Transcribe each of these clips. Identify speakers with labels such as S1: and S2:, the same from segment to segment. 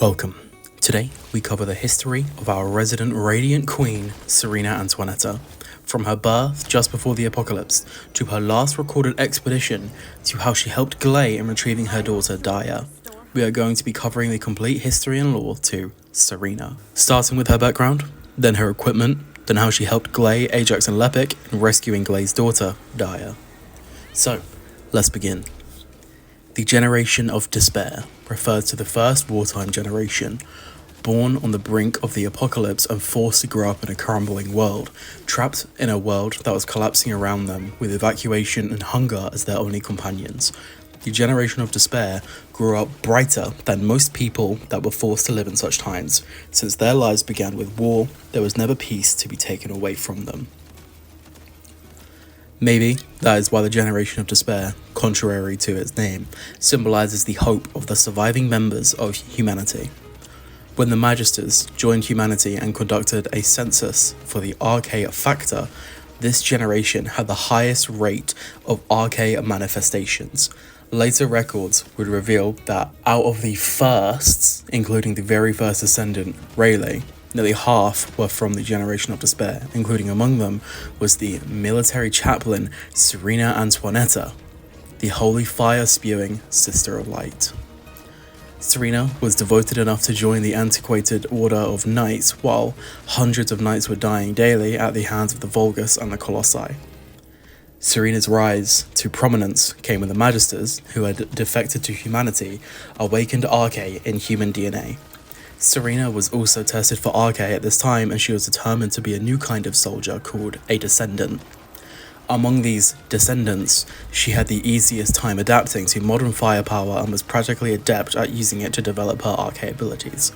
S1: Welcome. Today, we cover the history of our resident Radiant Queen, Serena Antoinetta. From her birth just before the apocalypse, to her last recorded expedition, to how she helped Glay in retrieving her daughter, Daya. We are going to be covering the complete history and lore to Serena. Starting with her background, then her equipment, then how she helped Glay, Ajax and Lepic in rescuing Glay's daughter, Daya. So, let's begin. The Generation of Despair refers to the first wartime generation, born on the brink of the apocalypse and forced to grow up in a crumbling world, trapped in a world that was collapsing around them with evacuation and hunger as their only companions. The Generation of Despair grew up brighter than most people that were forced to live in such times. Since their lives began with war, there was never peace to be taken away from them. Maybe that is why the Generation of Despair, contrary to its name, symbolizes the hope of the surviving members of humanity. When the Magisters joined humanity and conducted a census for the Arche factor, this generation had the highest rate of Arche manifestations. Later records would reveal that out of the firsts, including the very first Descendant, Rayleigh, nearly half were from the Generation of Despair, including among them was the military chaplain Serena Antoinetta, the holy fire-spewing Sister of Light. Serena was devoted enough to join the antiquated order of knights, while hundreds of knights were dying daily at the hands of the Vulgus and the Colossi. Serena's rise to prominence came when the Magisters, who had defected to humanity, awakened Arche in human DNA. Serena was also tested for Arche at this time, and she was determined to be a new kind of soldier called a Descendant. Among these Descendants, she had the easiest time adapting to modern firepower and was practically adept at using it to develop her Arche abilities.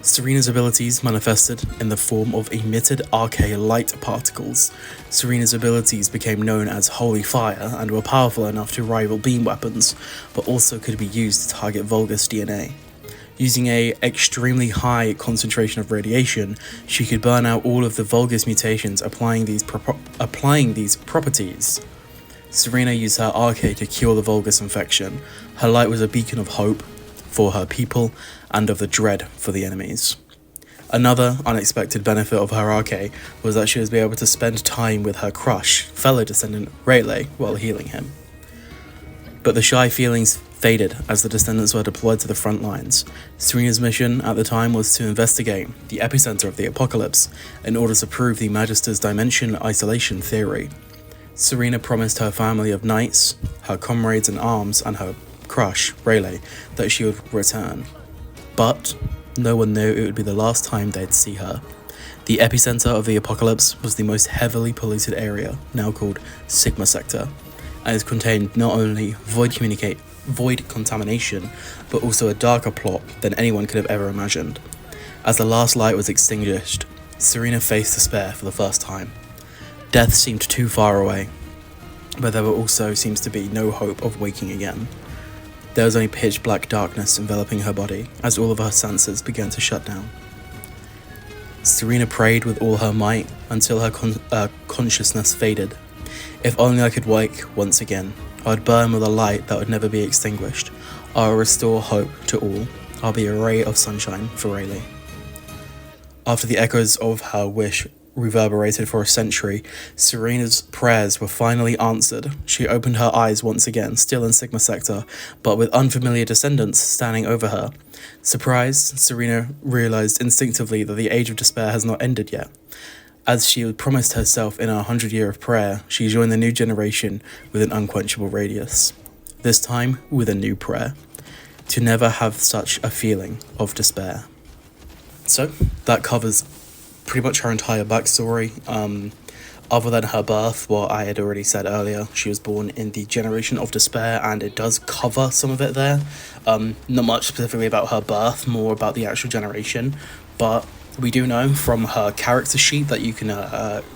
S1: Serena's abilities manifested in the form of emitted Arche light particles. Serena's abilities became known as Holy Fire and were powerful enough to rival beam weapons, but also could be used to target Vulgus DNA. Using an extremely high concentration of radiation, she could burn out all of the Vulgus mutations, applying these properties. Serena used her Arche to cure the Vulgus infection. Her light was a beacon of hope for her people and of the dread for the enemies. Another unexpected benefit of her Arche was that she was able to spend time with her crush, fellow Descendant Rayleigh, while healing him. But the shy feelings faded as the Descendants were deployed to the front lines. Serena's mission at the time was to investigate the epicenter of the apocalypse in order to prove the Magister's dimension isolation theory. Serena promised her family of knights, her comrades in arms, and her crush, Rayleigh, that she would return. But no one knew it would be the last time they'd see her. The epicenter of the apocalypse was the most heavily polluted area, now called Sigma Sector, and it contained not only void contamination, but also a darker plot than anyone could have ever imagined. As the last light was extinguished, Serena faced despair for the first time. Death seemed too far away, but there also seems to be no hope of waking again. There was only pitch black darkness enveloping her body as all of her senses began to shut down. Serena prayed with all her might until her consciousness faded. If only I could wake once again. I would burn with a light that would never be extinguished. I will restore hope to all. I'll be a ray of sunshine for Rayleigh. After the echoes of her wish reverberated for a century, Serena's prayers were finally answered. She opened her eyes once again, still in Sigma Sector, but with unfamiliar Descendants standing over her. Surprised, Serena realized instinctively that the Age of Despair has not ended yet. As she had promised herself in her 100-year of prayer, she joined the new generation with an unquenchable radius. This time with a new prayer: to never have such a feeling of despair. So, that covers pretty much her entire backstory. Other than her birth, what I had already said earlier, she was born in the Generation of Despair, and it does cover some of it there. Not much specifically about her birth, more about the actual generation, but we do know from her character sheet that you can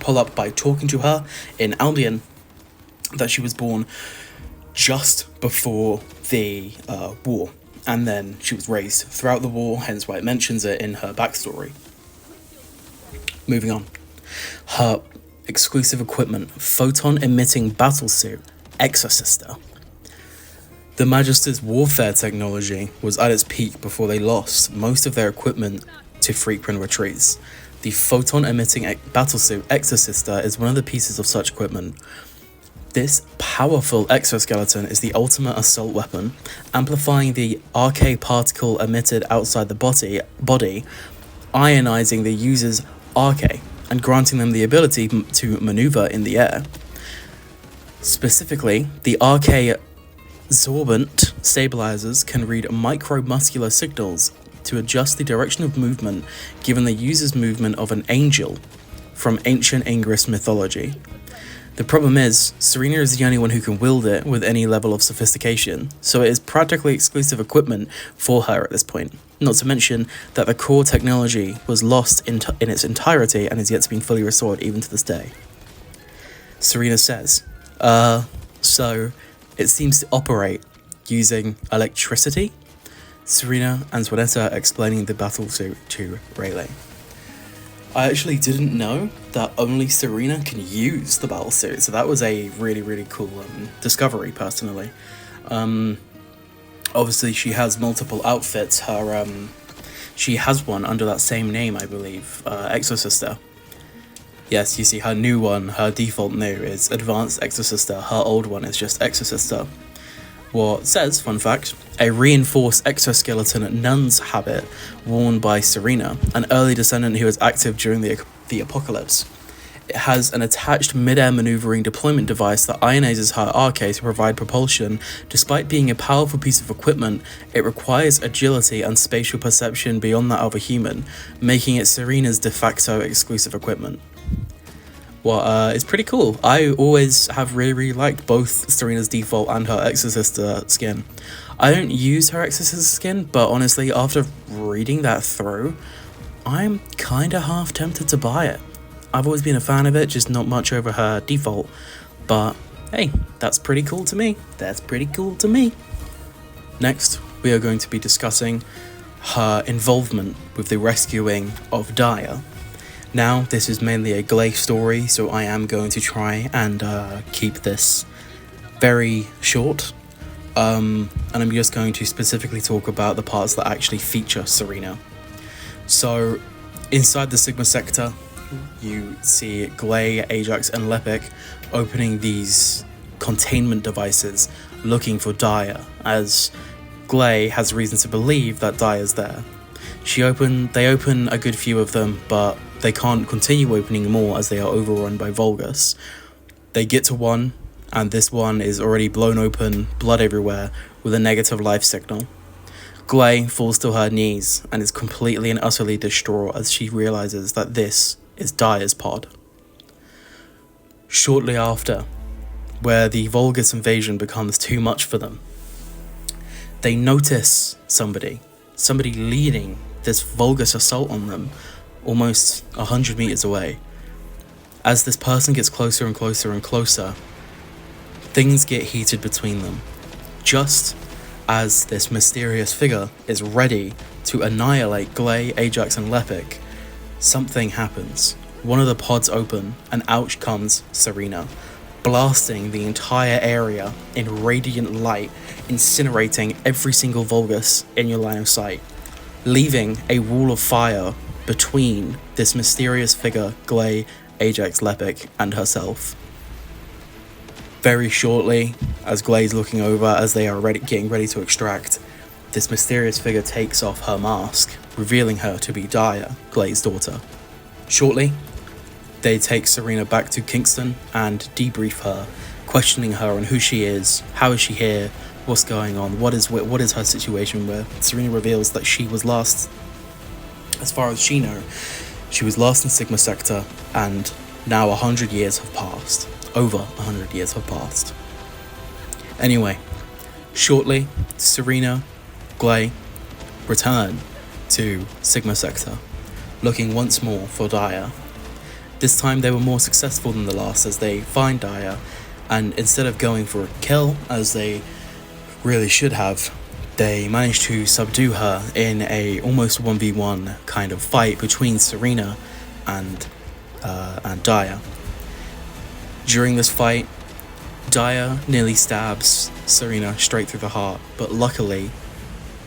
S1: pull up by talking to her in Albion that she was born just before the war, and then she was raised throughout the war, hence why it mentions it in her backstory. Moving on. Her exclusive equipment, photon-emitting battlesuit, Exorcister. The Magister's warfare technology was at its peak before they lost most of their equipment to frequent retreats. The photon-emitting battlesuit Exosister is one of the pieces of such equipment. This powerful exoskeleton is the ultimate assault weapon, amplifying the RK particle emitted outside the body, ionizing the user's RK, and granting them the ability to maneuver in the air. Specifically, the RK Sorbent stabilizers can read micromuscular signals to adjust the direction of movement given the user's movement of an angel from ancient Ingress mythology. The problem is, Serena is the only one who can wield it with any level of sophistication, so it is practically exclusive equipment for her at this point. Not to mention that the core technology was lost in its entirety and is yet to be fully restored even to this day. Serena says, so it seems to operate using electricity? Serena Antoinetta explaining the battlesuit to Rayleigh. I actually didn't know that only Serena can use the battlesuit, so that was a really, really cool discovery, personally. Obviously, she has multiple outfits. She has one under that same name, I believe, Exosister. Yes, you see, her new one, her default new, is Advanced Exosister. Her old one is just Exosister. What says, fun fact, a reinforced exoskeleton nun's habit worn by Serena, an early descendant who was active during the apocalypse. It has an attached mid-air maneuvering deployment device that ionizes her RK to provide propulsion. Despite being a powerful piece of equipment, it requires agility and spatial perception beyond that of a human, making it Serena's de facto exclusive equipment. Well, it's pretty cool. I always have really liked both Serena's default and her Exorcist skin. I don't use her Exorcist skin, but honestly, after reading that through, I'm kinda half tempted to buy it. I've always been a fan of it, just not much over her default. But hey, that's pretty cool to me. That's pretty cool to me. Next, we are going to be discussing her involvement with the rescuing of Daya. Now, this is mainly a Gley story, so I am going to try and keep this very short. And I'm just going to specifically talk about the parts that actually feature Serena. So, inside the Sigma sector, you see Gley, Ajax, and Lepic opening these containment devices looking for Daya, as Gley has reason to believe that Daya's there. They open a good few of them, but they can't continue opening more as they are overrun by Vulgus. They get to one, and this one is already blown open, blood everywhere, with a negative life signal. Gley falls to her knees and is completely and utterly distraught as she realizes that this is Daya's pod. Shortly after, where the Vulgus invasion becomes too much for them, they notice somebody leading this Vulgus assault on them almost 100 meters away. As this person gets closer and closer and closer, things get heated between them. Just as this mysterious figure is ready to annihilate Gley, Ajax, and Lepic, something happens. One of the pods open, and out comes Serena, blasting the entire area in radiant light, incinerating every single Vulgus in your line of sight, leaving a wall of fire between this mysterious figure, Gley, Ajax, Lepic, and herself. Very shortly, as Gley's looking over as they are getting ready to extract, this mysterious figure takes off her mask, revealing her to be Daya, Gley's daughter. Shortly, they take Serena back to Kingston and debrief her, questioning her on who she is, how is she here, what's going on, what is her situation, where Serena reveals that she was last, as far as she knows, she was last in Sigma Sector, and now 100 years have passed. Over 100 years have passed. Anyway, shortly, Serena, Gley return to Sigma Sector, looking once more for Daya. This time they were more successful than the last as they find Daya, and instead of going for a kill, as they really should have, they managed to subdue her in a almost 1v1 kind of fight between Serena and Daya. During this fight, Daya nearly stabs Serena straight through the heart, but luckily,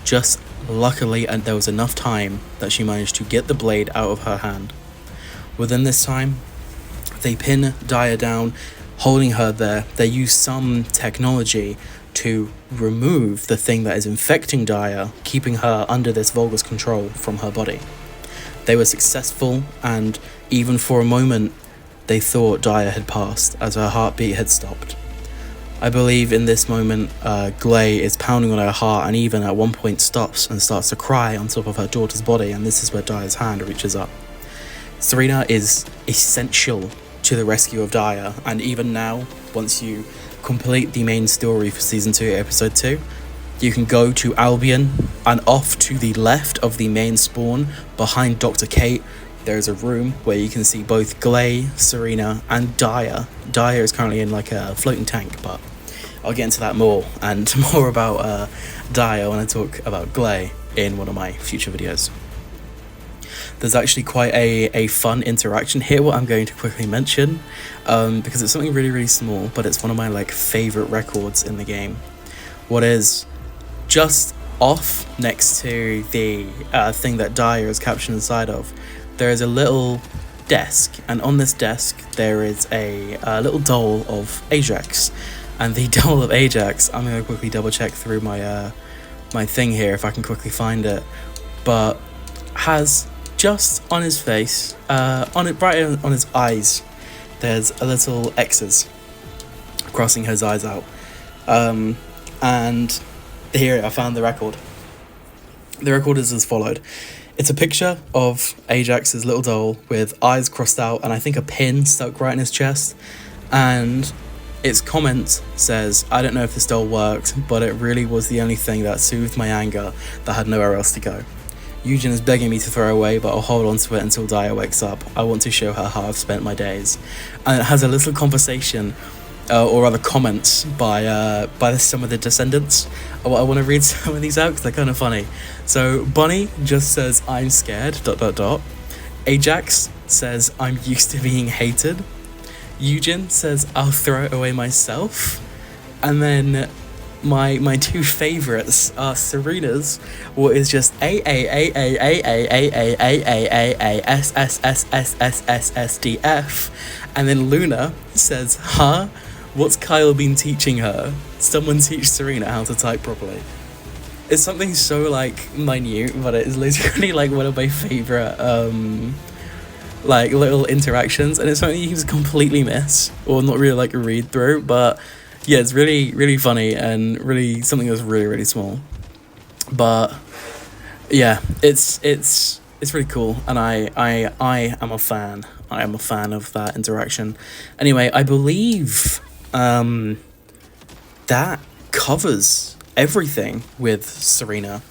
S1: just luckily, and there was enough time that she managed to get the blade out of her hand. Within this time, they pin Daya down, holding her there. They use some technology to remove the thing that is infecting Daya, keeping her under this Vulgus control from her body. They were successful, and even for a moment, they thought Daya had passed as her heartbeat had stopped. I believe in this moment, Glay is pounding on her heart and even at one point stops and starts to cry on top of her daughter's body, and this is where Daya's hand reaches up. Serena is essential to the rescue of Daya, and even now, once you complete the main story for Season 2, Episode 2, you can go to Albion, and off to the left of the main spawn, behind Dr. Kate, there is a room where you can see both Glay, Serena, and Daya. Daya is currently in like a floating tank, but I'll get into that more, and more about Daya when I talk about Glay in one of my future videos. There's actually quite a fun interaction here, what I'm going to quickly mention, because it's something really, really small, but it's one of my like favorite records in the game. What is just off next to the thing that Daya is captured inside of, there is a little desk, and on this desk there is a little doll of Ajax. And the doll of Ajax, I'm going to quickly double check through my my thing here if I can quickly find it, but has just on his face, right on his eyes, there's a little X's crossing his eyes out. And here I found the record. The record is as followed. It's a picture of Ajax's little doll with eyes crossed out and I think a pin stuck right in his chest, and its comment says, "I don't know if this doll worked, but it really was the only thing that soothed my anger that had nowhere else to go. Eugen is begging me to throw away, but I'll hold on to it until Daya wakes up. I want to show her how I've spent my days." And it has a little conversation, or rather comments, by some of the descendants. I want to read some of these out because they're kind of funny. So Bunny just says, "I'm scared, ... Ajax says, "I'm used to being hated." Eugen says, "I'll throw it away myself." And then my two favorites are Serena's, what is just A, and then Luna says, "Huh? What's Kyle been teaching her? Someone teach Serena how to type properly." It's something so like minute, but it is literally like one of my favorite like little interactions, and it's something you can just completely miss or not really like read through, but yeah, it's really, really funny and really something that's really, really small. But yeah, it's really cool, and I am a fan. I am a fan of that interaction. Anyway, I believe that covers everything with Serena.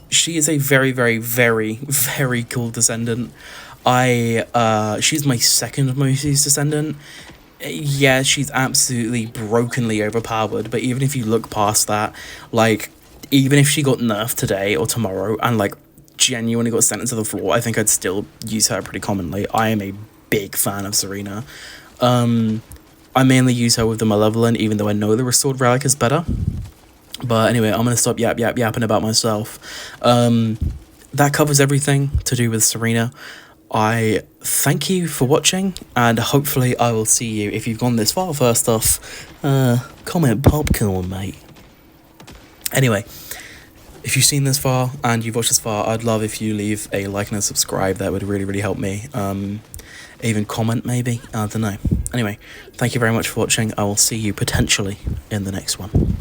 S1: She is a very, very, very, very cool descendant. She's my second most used descendant. Yeah, she's absolutely brokenly overpowered, but even if you look past that, like, even if she got nerfed today or tomorrow and like genuinely got sent into the floor, I think I'd still use her pretty commonly. I am a big fan of Serena. I mainly use her with the Malevolent, even though I know the Restored Relic is better. But anyway, I'm going to stop yapping about myself. That covers everything to do with Serena. I thank you for watching, and hopefully I will see you. If you've gone this far, first off, comment popcorn, mate. Anyway, if you've seen this far and you've watched this far, I'd love if you leave a like and a subscribe. That would really, really help me. Even comment, maybe. I don't know. Anyway, thank you very much for watching. I will see you potentially in the next one.